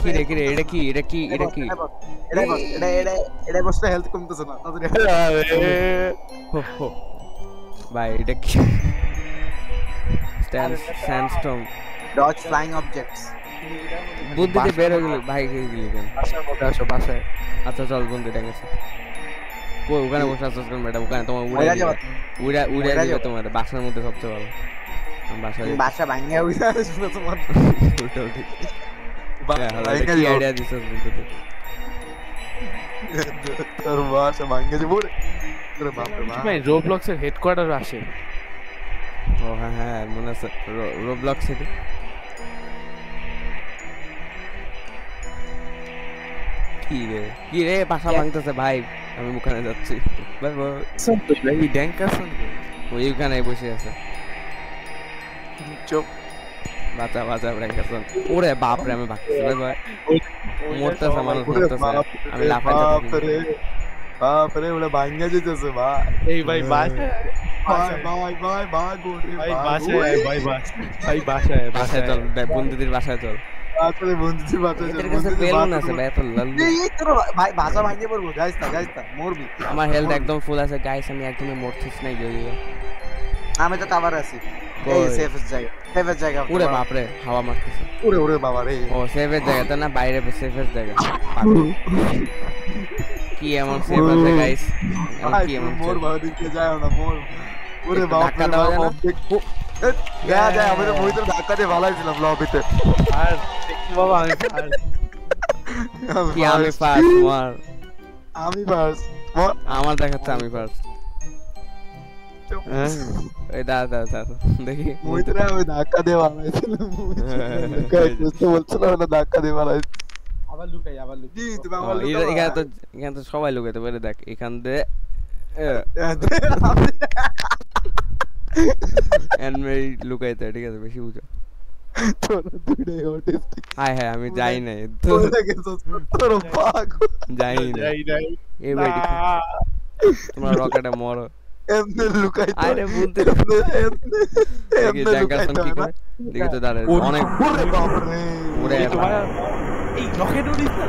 কি রে এটা কি এটা বসে হেলথ কমতেছে না তাড়াতাড়ি হো হো ভাই এটা কি স্যান্ডস্টোন ডজ ফ্লাইং অবজেক্টস বুদ্ধিতে বের হয়ে গেল ভাই গেলি কেন বাসার মধ্যে আসো বাসায়। আচ্ছা চল বন্ধু ডেকেছে কই ওখানে বসে আছো কেন ম্যাডাম ওখানে তোমার উড়ে যাবে উড়ে যাবে তোমার বাসার মধ্যে সবচেয়ে ভালো আমি বাসায় বাসা ভাঙিয়া উইরা আসবে তোমার উল্টো ঠিক কি আইডিয়া দিছস বন্ধু তুই তোর বাসা ভাঙিয়া যাবে ওরে বাপ রে বাপ ভাই রোবলক্স এর হেডকোয়ার্টার আসে। ও হ্যাঁ মনে আছে রোবলক্স সিটি কি রে বাসা ভাঙতেছে ভাই আমি ওখানে যাচ্ছি বাই বাই এই ড্যাঙ্কারসন ওইখানে বসে আছে চুপ বাঁচা ব্র্যাঙ্কারসন ওরে বাপ রে আমি ভাগতেছি বাই বাই মরতেছে মানুষ মরতেছে আমি লাফাইতে বাপ রে ওটা ভাঙিয়া যেতেছে ভাই এই ভাই বাসায় ভাই ভাই বাসায় বাসায় চল বন্ধুদের বাসায় চল আসলে বন্ধুদের বাসায় এদের কাছে বেলুন আছে ভাই এত লাল এই তোর ভাই ভাষা ভাঙিয়ে পড়বো গাইস না মরবি আমার হেলথ একদম ফুল আছে গাইস আমি একদমই মরছিস না গিয়ে আমি তো কাভার আছি এই সেফের জায়গা ওরে বাপ রে হাওয়া মারতেছে ওরে বাবা রে ও সেফের জায়গা তো না বাইরে সেফের জায়গা কি এমন সেফ আছে গাইস কি এমন মোর বাবা দিকে যায় না মোর ওরে বাপ ধাক্কা দেওয়া যায় না যায় আমি তো মইতে ধাক্কা দিয়ে ভালাইছিলাম লবিতে আর দেখি বাবা আমি কি আমি ফার্স্ট মার আমি ফার্স্ট আমার দেখাচ্ছে আমি ফার্স্ট এই দাদা দেখি মইতে আমি ধাক্কা দিয়ে ভালাইছিলাম বুঝতে বলছিলাম না ধাক্কা দিয়ে ভালাইছি আবার লুকাই জি তুমি আমার এখানে তো সবাই লুকাইতে পারে দেখ এখান দিয়ে এনমেরি লুকাইতে ঠিক আছে বেশি বুঝো তোরা দুইটাই অটিস্টিক হ্যাঁ আমি যাই নাই তোরা গেছস তোর পাগল যাই নাই এই বেডি তোমরা রকেটে মরো এমনে লুকাইতে আরে বলতে এমনে ড্যাঙ্কারসন কি করে দেখি তো দাঁড়ায় অনেক ওরে বাপ রে ওরে এই রকেট উড়িস না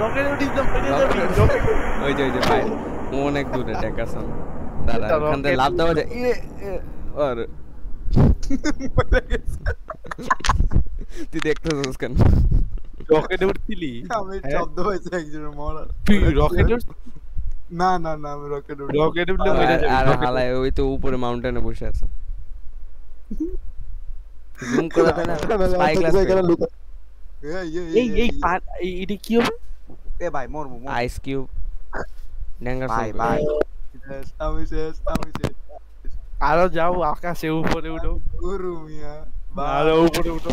ওই যে ভাই অনেক দূরে ড্যাঙ্কারসন দাদা ওখান থেকে লাভ দেওয়া যায় আর তুই দেখতেছিস কেন রকেটে উঠছিলি আমি শব্দ হয়েছে একজনের মরার তুই রকেট না আমি রকেট উঠলে মরে যাবি আর হালায় ওই তো উপরে মাউন্টেনে বসে আছে জুম করে দেন স্পাই ক্লাস এই এটা কি হবে এ ভাই মরমু আইস কিউব ড্যাঙ্কারসন ভাই আমি শেষ আরো যাও আকাশে উপরে উঠো গুরু মিয়া আরো উপরে উঠো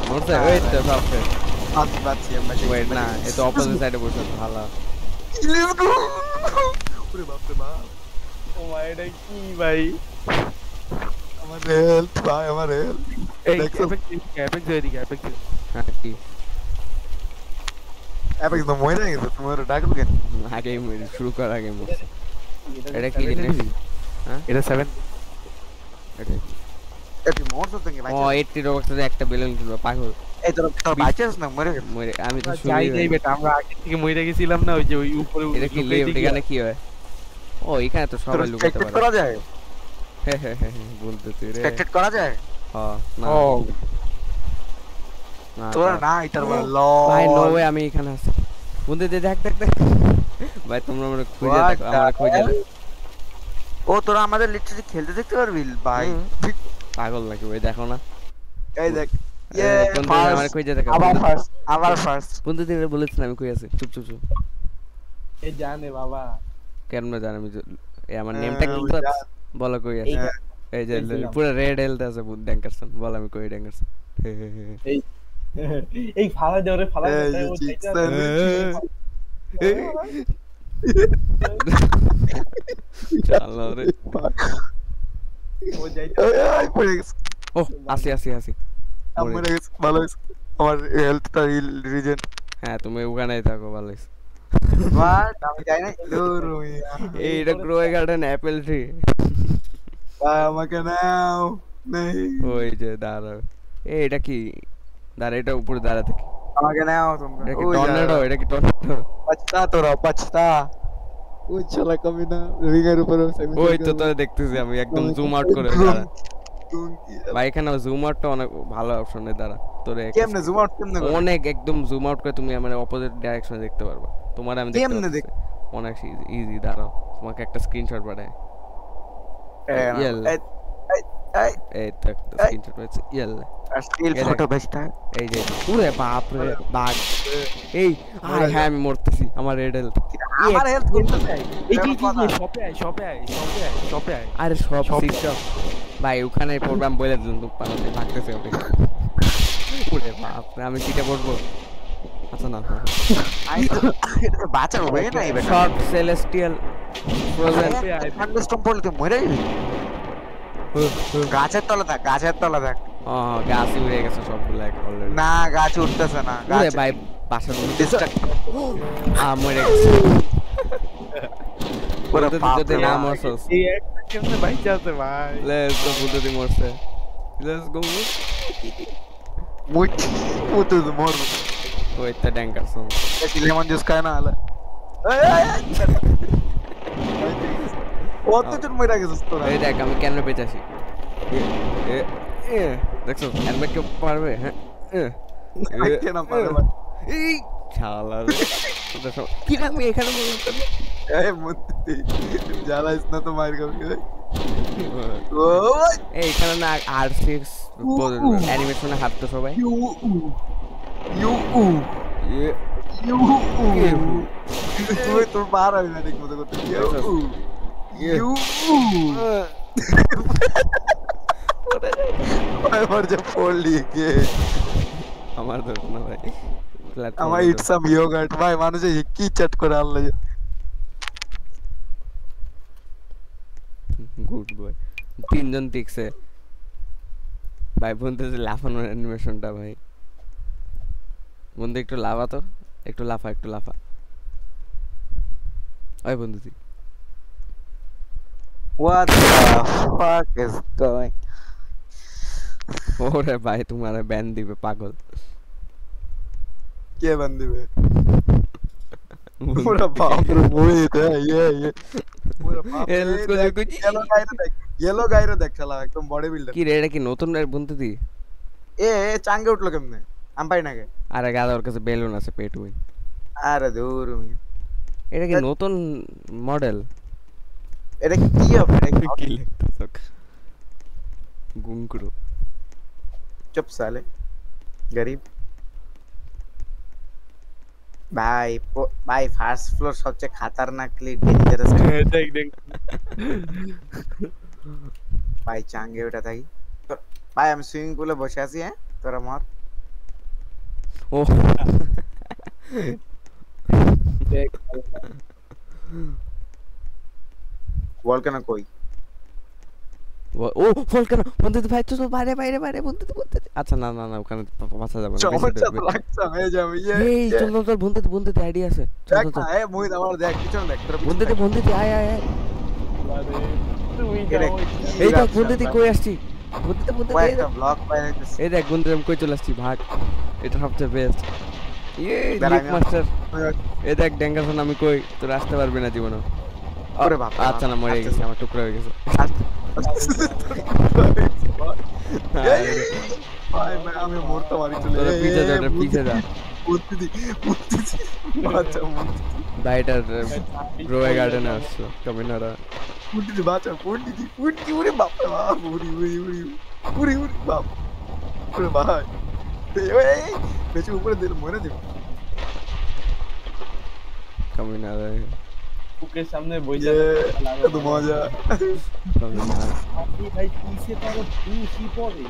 মরছে ওয়েট তো সবকে বাচ্চি আমরা ওয়েট না এ তো অপোজিট সাইডে বসে আছে হালা লেটস গো ওরে বাপ রে বাপ ও মাই এটা কি ভাই আমার হেল্প ভাই আমার হেল্প এই ক্যাপেক্স হ্যাঁ কি অ্যাপেক্স তো মরে গেছে তোমার ডাকলো কেন আগে শুরু করার আগে মরছে এটা কি জিনিস হ্যাঁ এটা 7 এটা এটি মরছ তো ভাই ও 80 রবক্সে একটা বেলুন কিনবো পাগল এই তোর বাইচাস না মরে আমি তো যাই শুনি বেটা আমরা আগে থেকে মরে গেছিলাম না ওই যে ওই উপরে এটা কি লিফট এখানে কি হয় ও এখানে তো সবাই লুকাতে পারে করা যায় হ্যাঁ বলতে তুই রে স্পেক্টেট করা যায় হ্যাঁ না ও তোরা না এটার বল ভাই নো ওয়ে আমি এখানে আছি বন্ধু দেখ ভাই তোমরা আমাকে খুঁজে দেখো আমরা খুঁজে ও তোরা আমাদের লিটারালি খেলতে দেখতে পারবি ভাই পাগল নাকি ভাই দেখো না এই দেখ আমার খুঁজে দেখো আবার ফার্স্ট বন্ধু দিলে বলেছ না আমি কই আছি চুপ এই জানে বাবা কেমনে জানি আমি এই আমার নেমটা কি বলো কই আছে এই যে পুরো রেড হেলথ আছে বুদ ড্যাঙ্কারসন বল আমি কই ড্যাঙ্কারসন এই ফালা দেওরে ফালা চালো রে ও যাইতে এই পড়ে গেছে ও আসি আমার গেছে ভালো হইছে আমার হেলথটা রিজেন হ্যাঁ তুমি ওখানেই থাকো ভালো হইছে বাট আমি যাই না দূর এইটা গ্রো গার্ডেন অ্যাপল ট্রি ভাই আমাকে নাও নেই ওই যে দাঁড়াও এটা কি দাঁড়া এটা উপরে দাঁড়া থেকে আমাকে নাও তোমরা এটা কি ওই টর্নেডো? এটা কি টর্নেডো? बचता তোরা बचता ওই শালা কবি না রিং এর উপরে ওই তো তোরে দেখতেছি আমি একদম জুম আউট করে দাঁড়া ভাই এখানে জুম আউটটা অনেক ভালো অপশন এর দ্বারা তোরে কেমনে জুম আউট কেমনে করে অনেক একদম জুম আউট করে তুমি আমার অপোজিট ডাইরেকশনে দেখতে পারবা তোমার আমি দেখতে কেমনে পাচ্ছি অনেক ইজি দাঁড়াও তোমাকে একটা স্ক্রিনশট পাঠাই এই তো একটা স্ক্রিনশট পাচ্ছি স্টিল ফটো বেস্ট এই যে পুরে বাপ রে বাঘ এই হাই হাই আমি মরতেছি আমার রেড হেলথ আমার হেলথ করতেছে এই শপে আয় আরে সব সিস্টেম ভাই ওখানে প্রোগ্রাম বলে দিন তো পালাতে ভাগতেছে ওকে পুরে বাপ রে আমি কিটা পড়বো আচ্ছা না এটা তো বাঁচা হবে না এই বেটা শর্ট সেলেস্টিয়াল ফ্রোজেন থান্ডারস্টর্ম পড়লে তো মরে যাবি গাছের তলা থাক গাছ উড়ে গেছে সবগুলো অলরেডি না গাছ উঠতেছে না ওরে গাছ ভাই বাসার মধ্যে ডিস্ট্রাক্ট মরে গেছে ওরে যদি বাপ যদি রে না বাপ। মরছস এই একটা কেমনে বাইচা আছে ভাই লেটস গো বুদ্ধি মরছে লেটস গো মুতু মোর ওই তে ড্যাঙ্কারসন ऐसी लेमन जूस खाए ना आला ও তো তুমি মরে গেছিস তোরা এই দেখ আমি কেন বেঁচেছি দেখছো হেলমেট কেউ পারবে হ্যাঁ কেন পারে ভাই এই শালা রে কি আমি এখানে বললাম তো এই মুতি জ্বালাইস না তো মার খাবি ও এই এখানে না R6 অ্যানিমেশনে হাঁটতো সবাই ইউ ইউ ইউ তুই তোর বার হবে না ঠিক মতো করতে ইউ আমার যে ফোল লিখে আমার ধরো না ভাই আমার ইট সাম ইয়োগার্ট ভাই মানুষে কি চট করে আনলে গুড বয় তিনজন দেখছে ভাই বন্ধু লাফানোর অ্যানিমেশনটা ভাই বন্ধু একটু লাফা তো একটু লাফা ওই বন্ধু তুই What the fuck is going? ওরে ভাই তোমার ব্যান দিবে পাগল কে বন্দিবে পুরা বাপ রে মুই দে ये পুরা বাপ येलो গাইরে দেখ শালা একদম বডি বিল্ডার কি রে এটা কি নতুন বন্ধু তুই এ চাঙ্গে উঠলো কেমনে আম পাই নাকে আরে গাদা ওর কাছে বেলুন আছে পেট উইন আরে দূর এটা কি নতুন মডেল এটা কি হবে এটা কি লিখতেছ গুঙ্কুরু চুপ साले गरीब भाई ফার্স্ট ফ্লোর সবচেয়ে খতরনাকলি ডেঞ্জারাস দেখ ভাই চাঙ্গে ওটা তাই ভাই আমি সুইমিং পুলে বসে আছি হ্যাঁ তোরা মর ও দেখ বল কেন কই ও ফল কেন বন্ধু ভাই তো বাইরে বন্ধু আচ্ছা না ওখানে পাছা যাবে না সমস্যা তো লাগছে হয়ে যাবে এই চল বন্ধু আইডিয়া আছে দেখ না এ মুই আমার দেখ পিছনে দেখ তোর বন্ধু আয় তুই এই দেখ বন্ধু কই আসছি বন্ধু একটা ব্লক পাইছিস এই দেখ বন্ধু আমি কই চলে আসছি ভাগ এটা সবচেয়ে বেস্ট লিক মাস্টার এই দেখ ড্যাঙ্গারসন আমি কই তোর আসতে পারবি না জীবনে ওরে বাপ আচ্ছা না মরে গেছে আমার টুকরা হয়ে গেছে ভাই আমি মরতে পারি চলে পিছে যা আচ্ছা বাইটার রোয়ে গার্ডেনে আসছো কমিনারা পুটি বাচ্চা পুটি ওরে বাপ রে বাপ উড়ি বাপ ওরে ভাই এই বেশি উপরে দিল মরে যাবে কমিনারা বুকের সামনে বইজা কত মজা কমিনারা ভাই পিছে তো পুষি পড়ে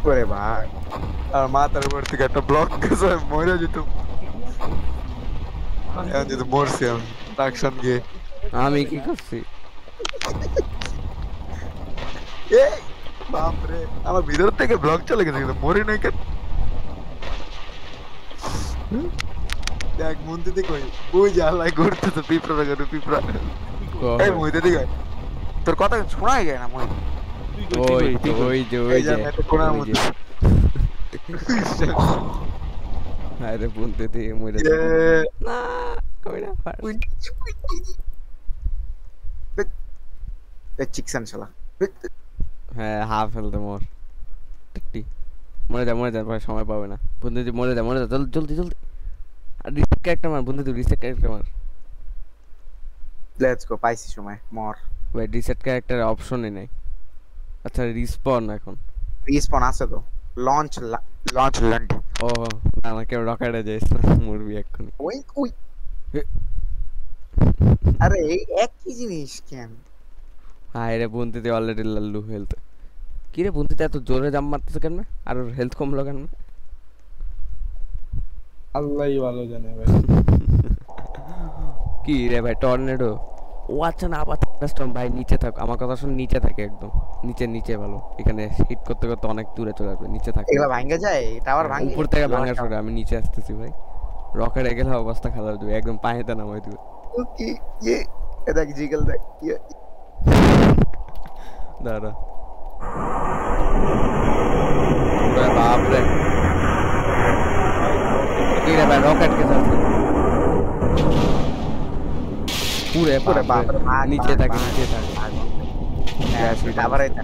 ওরে ভাই আর মাথার উপর থেকে একটা ব্লক গেছে মরে যেত এখন যেতে মরছি আমি অ্যাকশন গিয়ে আমি কি করছি এই বাপ রে আমার ভিতর থেকে ব্লক চলে গেছে কিন্তু মরে নাই কেন দেখ মন্দির দিকে ওই যে আল্লাহ ঘুরতেছে পিঁপড়া এই মইতে দিকে তোর কথা শোনাই যায় না মই ওই তো ওই যে ওই এই যে যে আমি একটা কোণার ওই মধ্যে যে আরে বলতে দিয়ে মরে ইয়ে, না কই না পার চিকসান শালা হ্যাঁ হাফ হেলতে মোর টিকটি মরে যা পরে সময় পাবে না বন্ধু তুই মরে যা জলদি জলদি জলদি আর রিসেট ক্যারেক্টার মার বন্ধু তুই রিসেট ক্যারেক্টার মার লেটস গো পাইছি সময় মর ওই রিসেট ক্যারেক্টার অপশনই নেই আচ্ছা রিস্পন এখন রিস্পন আছে তো লঞ্চ লঞ্চ ল্যান্ড ও না না কেউ রকেটে যাইস না মরবি এক্ষুনি ওই ওই এ। আরে এই একই জিনিস কেন হায় রে বন্ধু তুই অলরেডি লাল্লু হেলথ কি রে বন্ধু তুই এত জোরে জাম্প মারতেছে কেন আর হেলথ কমলো কেন আল্লাহই ভালো জানে ভাই। কি রে ভাই টর্নেডো ও আচ্ছা না আবার স্টর্ম ভাই নিচে থাক আমার কথা শুন নিচে থাকে একদম নিচে ভালো এখানে হিট করতে করতে অনেক দূরে চলে আসবে নিচে থাকে এগুলা ভাঙ্গে যায় টাওয়ার ভাঙ্গে উপর থেকে ভাঙা শুরু আমি নিচে আসতেছি ভাই রকেটে গেলে অবস্থা খারাপ হয়ে যাবে একদম পায়েতে নামাই দিবে কি ये দেখ জিগল দেখ ये দাঁড়া ওরে বাপ রে কি রে ভাই রকেট কে সাথে পুরে বাপ রে নিচে থাকে হ্যাঁ সেটা আবার এটা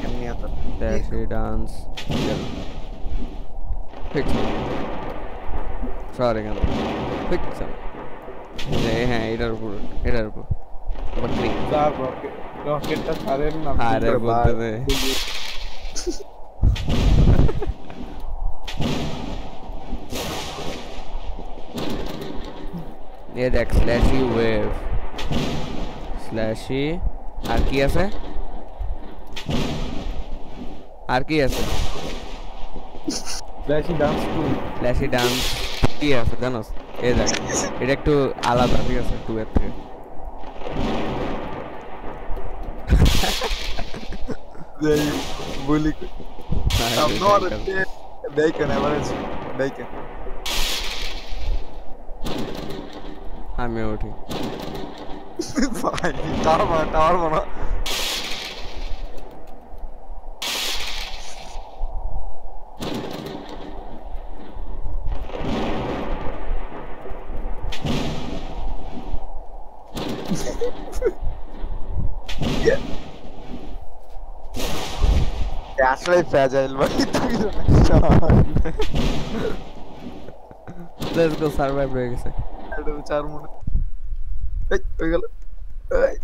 এমনি হতো ড্যাশি ডান্স ফিক্স সরি কেন ফিক্স হ্যাঁ এটার উপর বাকরি স্যার রকেটটা ছাড়েন না আরে বলতে দে ये देख स्लैशी वेव स्लैशी আর কি আছে ফ্ল্যাশি ডান্স টু স্লैशी ডান্স কি আছে জানোস এই দেখ এটা একটু আলাদা ঠিক আছে 2 এর থেকে বলি I'm not a bacon average bacon আমি উঠি ভাই টাওয়ার বানা আসলে ফ্যাজাইল ভাই তুই লেটস গো সার্ভাইভ হয়ে গেছে চার মনে এই হয়ে গেল এই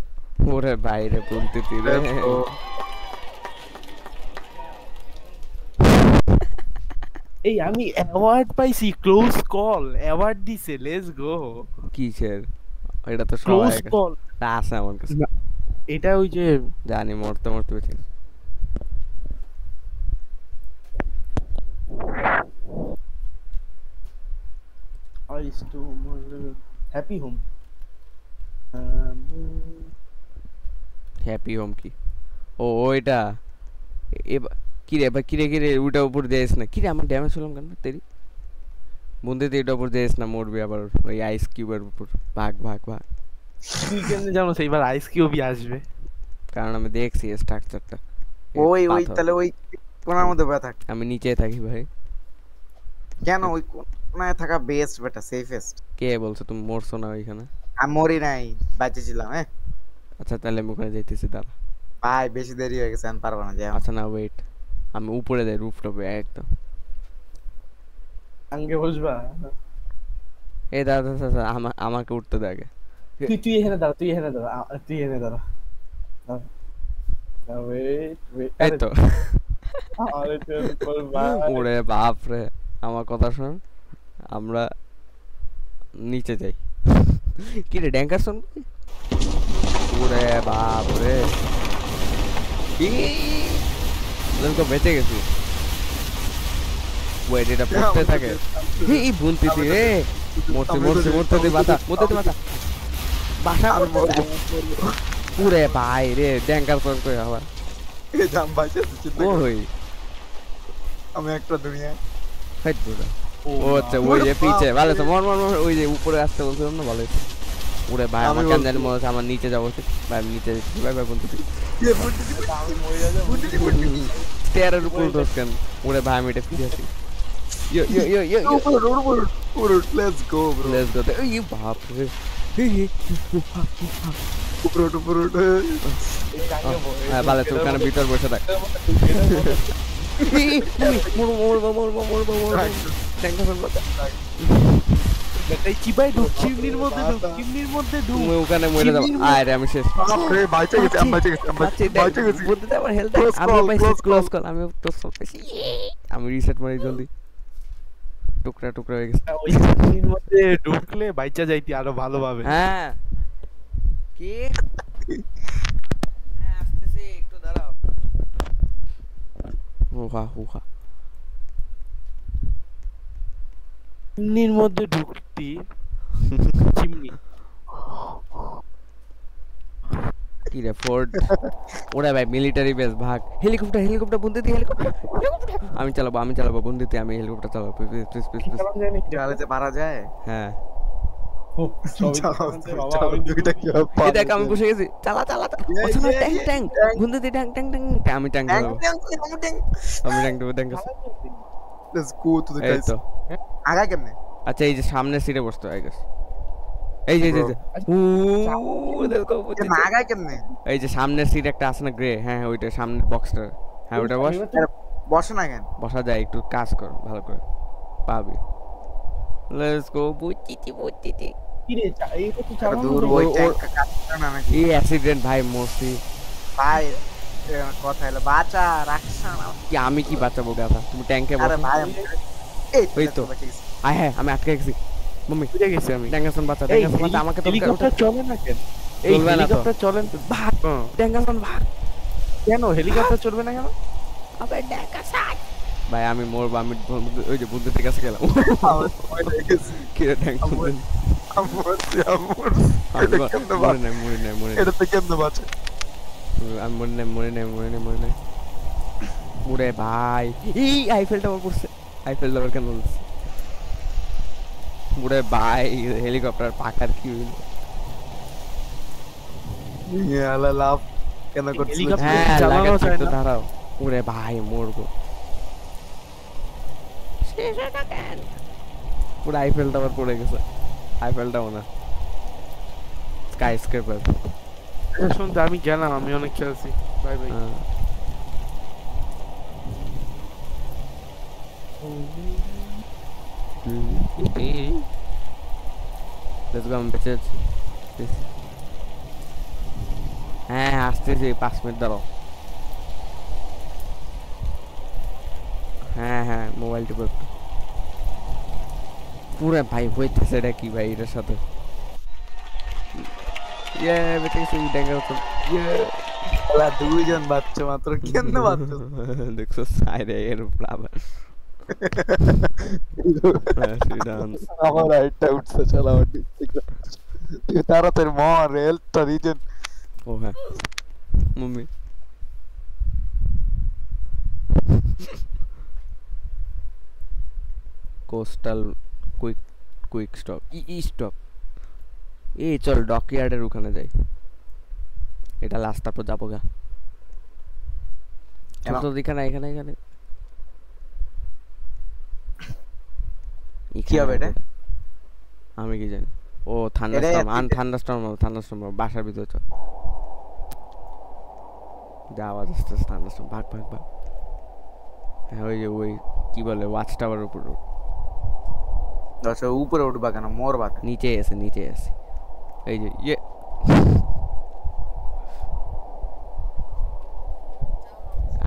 ওরে বাইরে বলতে রে এই আমি অ্যাওয়ার্ড পাইছি ক্লোজ কল অ্যাওয়ার্ড দিছে লেটস গো কিসের এটা তো ক্লোজ সবাই কল আছে আমার কাছে এটা ওই যে জানি মরতে বেঁচে আইস to happy home happy home কি ও ওইটা কি রে ভাই কি রে ওটা উপর যাইস না কি রে আমার ড্যামেজ হলাম কেন তেরি বন্ধু তুই এটা উপর যাইস না মরবি আবার ওই আইস কিউবের উপর ভাগ তুই কেমনে জানো সেইবার আইস কিউবই আসবে কারণ আমি দেখছি স্ট্রাকচারটা ওই তাহলে ওই কোণার মধ্যে বসে থাক আমি নিচে থাকি ভাই কেন ওই কোণায় থাকা বেস্ট বেটা সেফেস্ট কে বলছো তুমি মরছো না ওইখানে আমি মরি নাই বেঁচে ছিলাম আচ্ছা তাহলে আমি ওখানে যাইতেছি দাঁড়া ভাই বেশি দেরি হয়ে গেছে আমি পারবো না যাই আচ্ছা না ওয়েট আমি উপরে যাই রুফটপে একদম আঙ্গে বসবা এই দাদা আমাকে উঠতে দে আগে তুই এখানে দাঁড়া তুই এখানে দাঁড়া ওয়েট এই তো আরে তোর ভাই ওরে বাপ রে আমার কথা শুন আমরা নিচে যাই কি রে ড্যাঙ্কার শুন ওরে বাপ রে তো বেঁচে গেছি ওয়েট এটা পড়তে থাকে এই বুনতিছি রে মরতে দে বাতা বাসা পুরে ভাই রে ড্যাঙ্কার শুন কই আবার এই জাম ভাই চিন্তা ও কর হই আমি একটা দুনিয়ায় হেড বুড়া ও আচ্ছা ওই যে পিছে ভালো তো মর ওই যে উপরে আসতে বলছিলাম না ভালো ওরে ভাই আমি আমার কেন বলছি। জানি মনে হচ্ছে আমার নিচে যাবো উচিত। ভাই আমি নিচে যাচ্ছি ভাই ভাই বন্ধু এ বুন্ডিটি আমি মরে যাবো স্টেয়ারের উপর উঠোস কেন ওরে ভাই আমি এটা ফিরে আসি ইয়ো ইয়ো ইয়ো ইয়ো ইয়ো উপর let's go bro let's go এই বাপ রে উপর হ্যাঁ ভালো তুই ওখানে ভিতর বসে থাক এই চিবাই ঢুক চিমনির মধ্যে ঢুক চিমনির মধ্যে ঢুক তুমি ওখানে মরে যাবো আয় রে আমি শেষ বাপরে বাইচে গেছে আমি বাইচে গেছি বাইচে গেছি বুদ্ধি আমার হেলথ Close আমি call, পাইছি close ক্লোজ কল আমি ক্লোজ কল পাইছি আমি রিসেট মারি জলদি টুকরা টুকরা হয়ে গেছে ওই চিমনির মধ্যে ঢুকলে বাইচা যাইতি আরো ভালোভাবে হ্যাঁ কি হ্যাঁ আসতেছি একটু দাঁড়াও হুহা হুহা চিমনির মধ্যে ঢুকতি চিমনি কি রে ফোর্ড ওরে ভাই মিলিটারি বেস ভাগ হেলিকপ্টার হেলিকপ্টার বন্দিতে হেলিকপ্টার আমি চালাবো বন্দিতে আমি হেলিকপ্টার চালাবো প্লিজ প্লিজ প্লিজ চালাতে পারা যায় হ্যাঁ দুইটা কি এই দেখ আমি বসে গেছি চালা চালা ট্যাঙ্ক ট্যাঙ্ক বন্দিতে ট্যাঙ্ক ট্যাঙ্ক ট্যাঙ্ক আমি ট্যাঙ্ক চালাবো আমি ট্যাঙ্ক দেবো tank let's go to the এই গাইস তো আগা কেমনে আচ্ছা এই যে সামনের সিটে বসতে হয় গেছে এই যে আগা কেমনে এই যে সামনের সিট একটা আছে না গ্রে হ্যাঁ ওইটা সামনের বক্সটা হ্যাঁ ওইটা বস বসে না কেন বসা যায় একটু কাজ কর ভালো করে পাবি লেটস গো বুচিতি কি রে এই তো চালানো দূর যায়। ওই ট্যাঙ্ক কাজ করে না নাকি এই অ্যাক্সিডেন্ট ভাই মরছি ভাই কথা হলো বাঁচা রাখছ না কি আমি কি বাঁচাবো গাধা তুমি ট্যাঙ্কে আরে বসো ভাই এই ওই তো। আয় হ্যাঁ আমি আটকে গেছি মাম্মি বুঝে গেছি আমি ট্যাঙ্গাসন বাঁচা এই ট্যাঙ্গাসন বাঁচা আমাকে তো হেলিকপ্টার চলে না কেন এই চলবে না তো। হেলিকপ্টার চলে না ভাগ ট্যাঙ্গাসন ভাগ কেন হেলিকপ্টার চলবে না কেন আবে ট্যাঙ্গাসন ভাই আমি মরবো আমি ওই যে বুদ্ধের কাছে গেলাম আমার ভয় লেগেছে কি রে ট্যাঙ্গাসন আমার মরে নাই এটা তো কেমনে বাঁচে আমি মরে নাই মুরে ভাই এই আইফেল টাওয়ার পড়ছে আইফেল টাওয়ার কেন বলছে মুরে ভাই হেলিকপ্টার পাকার কি হইল ইয়ালা লাভ কেন করছিস হেলিকপ্টার হ্যাঁ চালানো লাগাচ্ছি যায় তো না। দাঁড়াও মুরে ভাই মরবো পুরো আইফেল টাওয়ার পড়ে গেছে আইফেল টাওয়ার না স্কাই স্ক্রেপার শুনতে আমি গেলাম আমি অনেক খেলছি বাই বাই Let's go, আমি বেঁচে আছি Please. হ্যাঁ আসতেছি 5 মিনিট দাঁড়াও হ্যাঁ মোবাইল টিপো একটু পুরো ভাই হইতেছে এটা কি ভাই এটার সাথে বেঁচে গেছি ড্যাঙ্গার উপর শালা দুইজন বাচ্চা মাত্র কেমনে বাচ্চা দেখছো সাইডে এর উপর আবার আমার রাইটটা উঠছে শালা আমার তুই তাড়াতাড়ি মর হেলথটা রিজন ও হ্যাঁ mummy coastal quick stop stop এই চল ডকইয়ার্ডের ওখানে যাই এটা লাস্ট তারপর যাবো গা কেন? তো এখানে এখানে কি হবে এটা? আমি কি জানি ও থান্ডারস্টর্ম বাসার ভিতরে চল যা আওয়াজ আসছে থান্ডারস্টর্ম ভাগ হ্যাঁ ওই যে ওই কি বলে ওয়াচ টাওয়ার উপর আচ্ছা উপরে উঠবা কেন মরবা নিচে আছে এই যে ইয়ে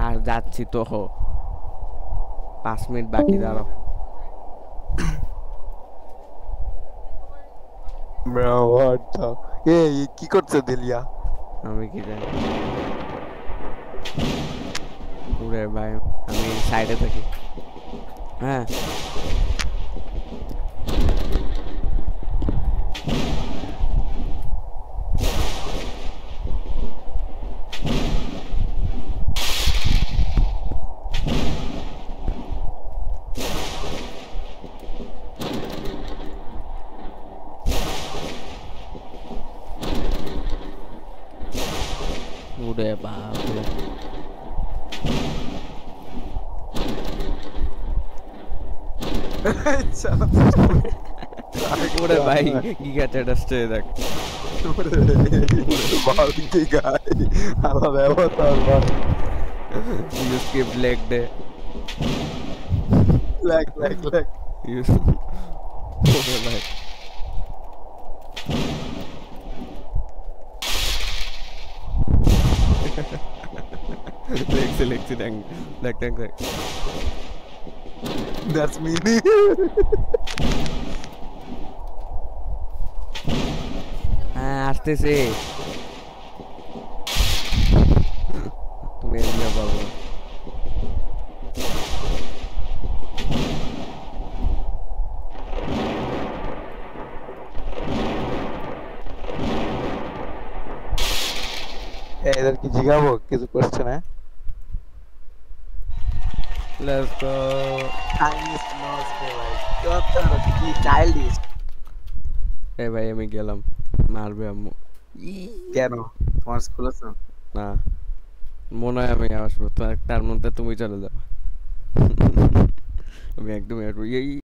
আর যাচ্ছি তো 5 মিনিট বাকি দাঁড়াও ব্রো হোয়াট দ্য এই কি করছে দিলিয়া আমি কি জানি পুরে ভাই আমি সাইডে থাকি হ্যাঁ শালা ওরে ভাই গিগা চ্যাটাসটে দেখ বল কি গায় আমার ব্যবহার বল ইউ স্কিপ লেগ ডে লাগ ইউ ওরে ভাই লেগছে ড্যাং লেগ ড্যাং দ্যাটস মি হ্যাঁ আসতেছে তুমি এলিয়া বাবা এদের কি জিগাবো কিছু করছে না লেটস গো চাইনিজ নস ভাই কত কি চাইল্ডিশ এই ভাই আমি গেলাম মারবে আম্মু কেন তোমার স্কুল আছে না মনে হয় আমি আসবো তার মধ্যে তুমি চলে যাও আমি একদম এই